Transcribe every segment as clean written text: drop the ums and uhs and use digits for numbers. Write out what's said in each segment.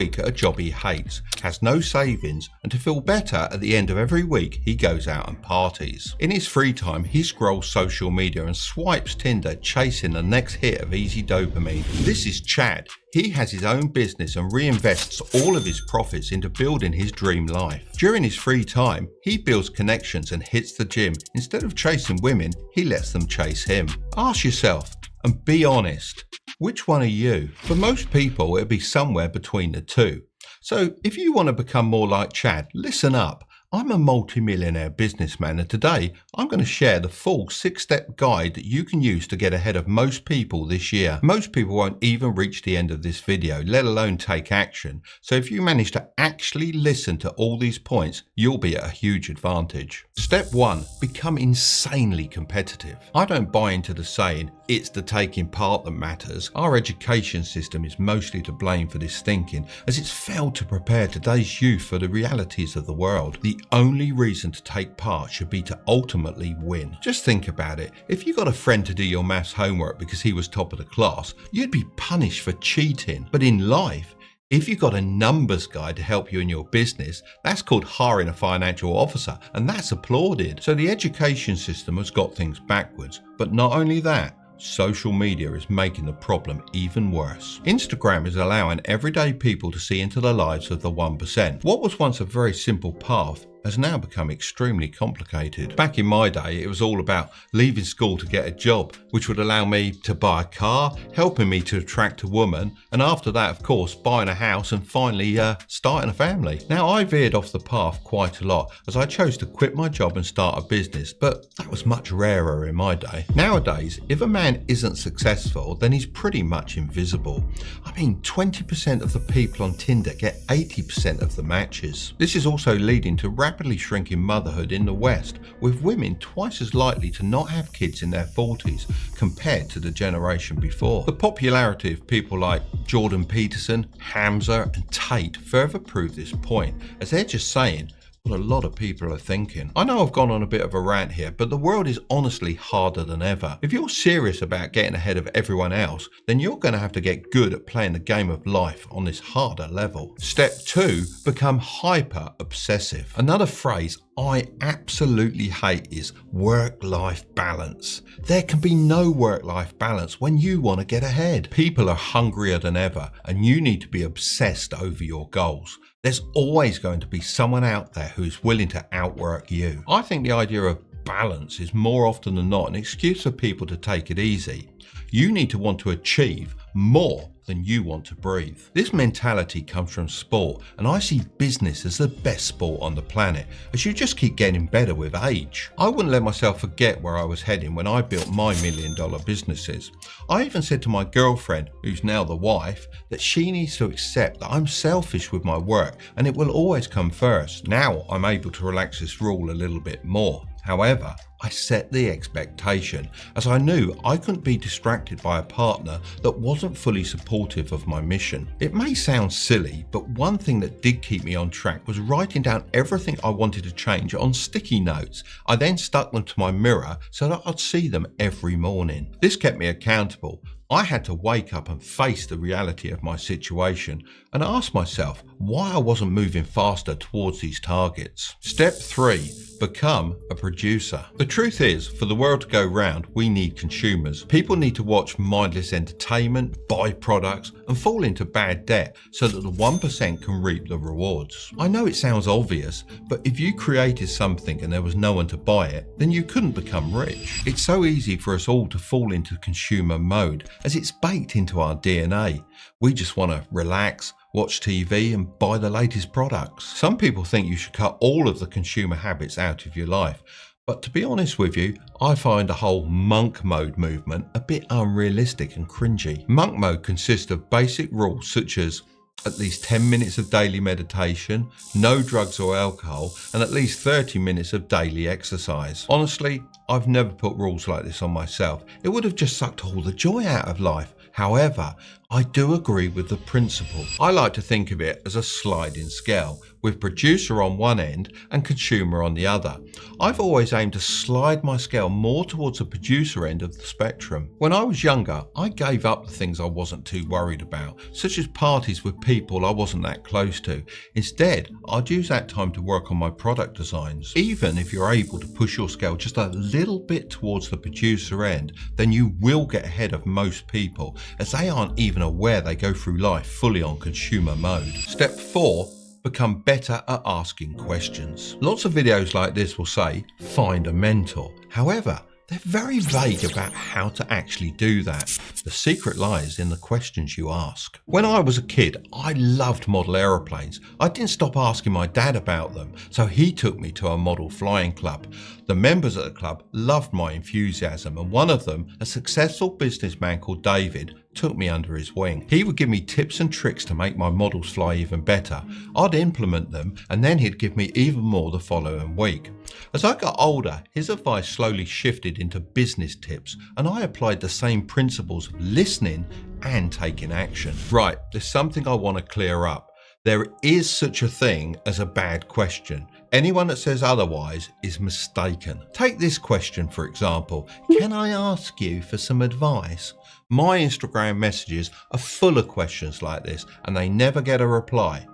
week at a job he hates, has no savings, and to feel better at the end of every week he goes out and parties. In his free time he scrolls social media and swipes Tinder chasing the next hit of easy dopamine. This is Chad. He has his own business and reinvests all of his profits into building his dream life. During his free time, he builds connections and hits the gym. Instead of chasing women, he lets them chase him. Ask yourself and be honest. Which one are you? For most people, it'll be somewhere between the two. So if you want to become more like Chad, listen up. I'm a multi-millionaire businessman, and today I'm going to share the full 6-step guide that you can use to get ahead of most people this year. Most people won't even reach the end of this video, let alone take action. So if you manage to actually listen to all these points, you'll be at a huge advantage. Step 1, become insanely competitive. I don't buy into the saying, it's the taking part that matters. Our education system is mostly to blame for this thinking, as it's failed to prepare today's youth for the realities of the world. The only reason to take part should be to ultimately win. Just think about it. If you got a friend to do your maths homework because he was top of the class, you'd be punished for cheating. But in life, if you got a numbers guy to help you in your business, that's called hiring a financial officer, and that's applauded. So the education system has got things backwards. But not only that, social media is making the problem even worse. Instagram is allowing everyday people to see into the lives of the 1%. What was once a very simple path has now become extremely complicated. Back in my day, it was all about leaving school to get a job, which would allow me to buy a car, helping me to attract a woman, and after that, of course, buying a house and finally starting a family. Now, I veered off the path quite a lot as I chose to quit my job and start a business, but that was much rarer in my day. Nowadays, if a man isn't successful, then he's pretty much invisible. I mean, 20% of the people on Tinder get 80% of the matches. This is also leading to rapidly shrinking motherhood in the West, with women twice as likely to not have kids in their 40s compared to the generation before. The popularity of people like Jordan Peterson, Hamza and Tate further prove this point, as they're just saying what a lot of people are thinking. I know I've gone on a bit of a rant here, but the world is honestly harder than ever. If you're serious about getting ahead of everyone else, then you're going to have to get good at playing the game of life on this harder level. Step 2, become hyper obsessive. Another phrase I absolutely hate is work-life balance. There can be no work-life balance when you want to get ahead. People are hungrier than ever, and you need to be obsessed over your goals. There's always going to be someone out there who's willing to outwork you. I think the idea of balance is more often than not an excuse for people to take it easy. You need to want to achieve more than you want to breathe. This mentality comes from sport, and I see business as the best sport on the planet, as you just keep getting better with age. I wouldn't let myself forget where I was heading when I built my $1 million businesses. I even said to my girlfriend, who's now the wife, that she needs to accept that I'm selfish with my work and it will always come first. Now I'm able to relax this rule a little bit more. However, I set the expectation, as I knew I couldn't be distracted by a partner that wasn't fully supportive of my mission. It may sound silly, but one thing that did keep me on track was writing down everything I wanted to change on sticky notes. I then stuck them to my mirror so that I'd see them every morning. This kept me accountable. I had to wake up and face the reality of my situation and ask myself why I wasn't moving faster towards these targets. Step 3, become a producer. The truth is, for the world to go round, we need consumers. People need to watch mindless entertainment, buy products, and fall into bad debt so that the 1% can reap the rewards. I know it sounds obvious, but if you created something and there was no one to buy it, then you couldn't become rich. It's so easy for us all to fall into consumer mode, as it's baked into our DNA. We just want to relax, watch TV and buy the latest products. Some people think you should cut all of the consumer habits out of your life. But to be honest with you, I find the whole monk mode movement a bit unrealistic and cringy. Monk mode consists of basic rules such as at least 10 minutes of daily meditation, no drugs or alcohol, and at least 30 minutes of daily exercise. Honestly, I've never put rules like this on myself. It would have just sucked all the joy out of life. However, I do agree with the principle. I like to think of it as a sliding scale, with producer on one end and consumer on the other. I've always aimed to slide my scale more towards the producer end of the spectrum. When I was younger, I gave up the things I wasn't too worried about, such as parties with people I wasn't that close to. Instead, I'd use that time to work on my product designs. Even if you're able to push your scale just a little bit towards the producer end, then you will get ahead of most people, as they aren't even aware they go through life fully on consumer mode. Step 4. Become better at asking questions. Lots of videos like this will say, find a mentor. However, they're very vague about how to actually do that. The secret lies in the questions you ask. When I was a kid, I loved model aeroplanes. I didn't stop asking my dad about them, so he took me to a model flying club. The members at the club loved my enthusiasm, and one of them, a successful businessman called David, took me under his wing. He would give me tips and tricks to make my models fly even better. I'd implement them, and then he'd give me even more the following week. As I got older, his advice slowly shifted into business tips, and I applied the same principles of listening and taking action. Right, there's something I want to clear up. There is such a thing as a bad question. Anyone that says otherwise is mistaken. Take this question, for example. Can I ask you for some advice? My Instagram messages are full of questions like this, and they never get a reply.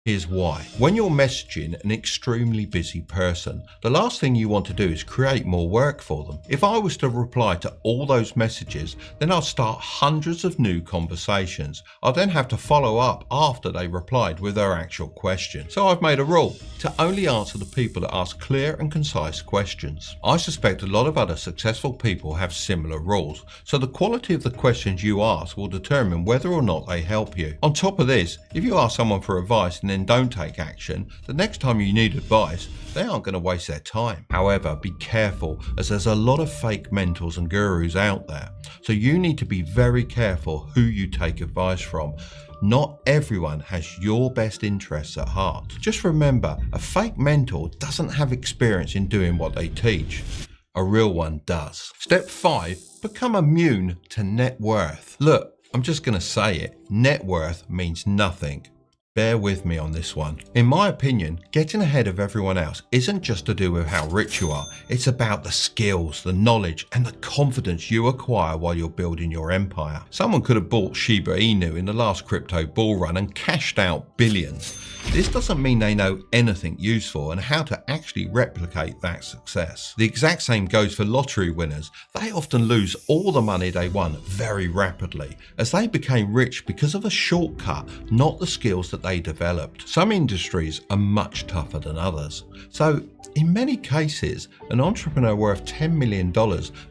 Here's why. When you're messaging an extremely busy person, the last thing you want to do is create more work for them. If I was to reply to all those messages, then I'd start hundreds of new conversations. I'd then have to follow up after they replied with their actual question. So I've made a rule to only answer the people that ask clear and concise questions. I suspect a lot of other successful people have similar rules, so the quality of the questions you ask will determine whether or not they help you. On top of this, if you ask someone for advice and then don't take action, the next time you need advice, they aren't going to waste their time. However, be careful, as there's a lot of fake mentors and gurus out there. So you need to be very careful who you take advice from. Not everyone has your best interests at heart. Just remember, a fake mentor doesn't have experience in doing what they teach. A real one does. Step 5, become immune to net worth. Look, I'm just going to say it. Net worth means nothing. Bear with me on this one. In my opinion, getting ahead of everyone else isn't just to do with how rich you are. It's about the skills, the knowledge, and the confidence you acquire while you're building your empire. Someone could have bought Shiba Inu in the last crypto bull run and cashed out billions. This doesn't mean they know anything useful and how to actually replicate that success. The exact same goes for lottery winners. They often lose all the money they won very rapidly, as they became rich because of a shortcut, not the skills that they developed. Some industries are much tougher than others. So, in many cases, an entrepreneur worth $10 million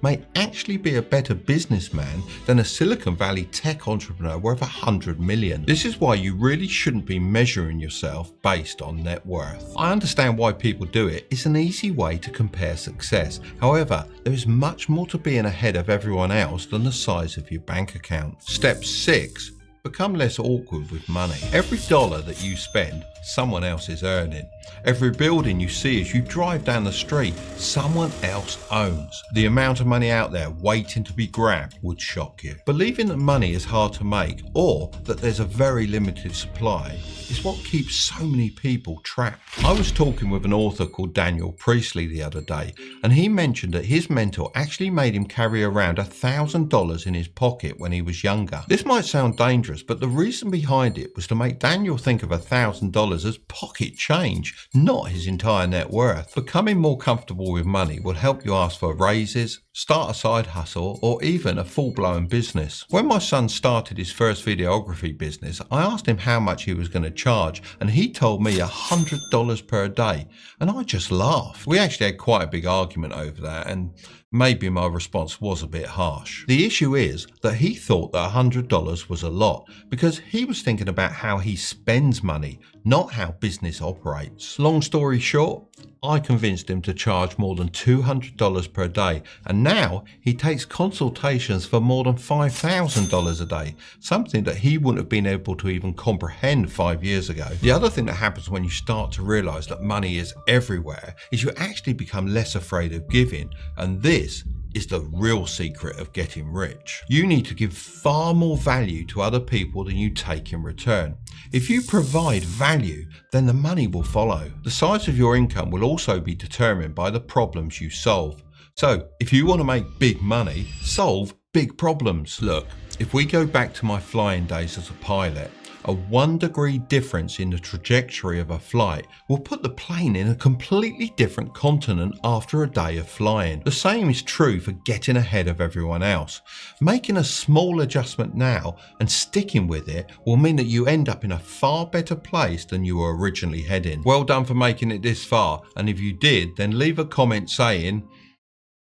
may actually be a better businessman than a Silicon Valley tech entrepreneur worth $100 million. This is why you really shouldn't be measuring yourself based on net worth. I understand why people do it. It's an easy way to compare success. However, there is much more to being ahead of everyone else than the size of your bank account. Step 6. Become less awkward with money. Every dollar that you spend, someone else is earning. Every building you see as you drive down the street, someone else owns. The amount of money out there waiting to be grabbed would shock you. Believing that money is hard to make, or that there's a very limited supply, is what keeps so many people trapped. I was talking with an author called Daniel Priestley the other day, and he mentioned that his mentor actually made him carry around $1,000 in his pocket when he was younger. This might sound dangerous, but the reason behind it was to make Daniel think of $1,000 as pocket change, not his entire net worth. Becoming more comfortable with money will help you ask for raises, start a side hustle, or even a full-blown business. When my son started his first videography business, I asked him how much he was going to charge, and he told me $100 per day, and I just laughed. We actually had quite a big argument over that, and maybe my response was a bit harsh. The issue is that he thought that $100 was a lot because he was thinking about how he spends money, not how business operates. Long story short, I convinced him to charge more than $200 per day, and now he takes consultations for more than $5,000 a day, something that he wouldn't have been able to even comprehend 5 years ago. The other thing that happens when you start to realize that money is everywhere is you actually become less afraid of giving, and this is the real secret of getting rich. You need to give far more value to other people than you take in return. If you provide value, then the money will follow. The size of your income will also be determined by the problems you solve. So, if you want to make big money, solve big problems. Look, if we go back to my flying days as a pilot, a 1-degree difference in the trajectory of a flight will put the plane in a completely different continent after a day of flying. The same is true for getting ahead of everyone else. Making a small adjustment now and sticking with it will mean that you end up in a far better place than you were originally heading. Well done for making it this far, and if you did, then leave a comment saying,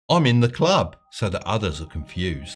"I'm in the club," so that others are confused.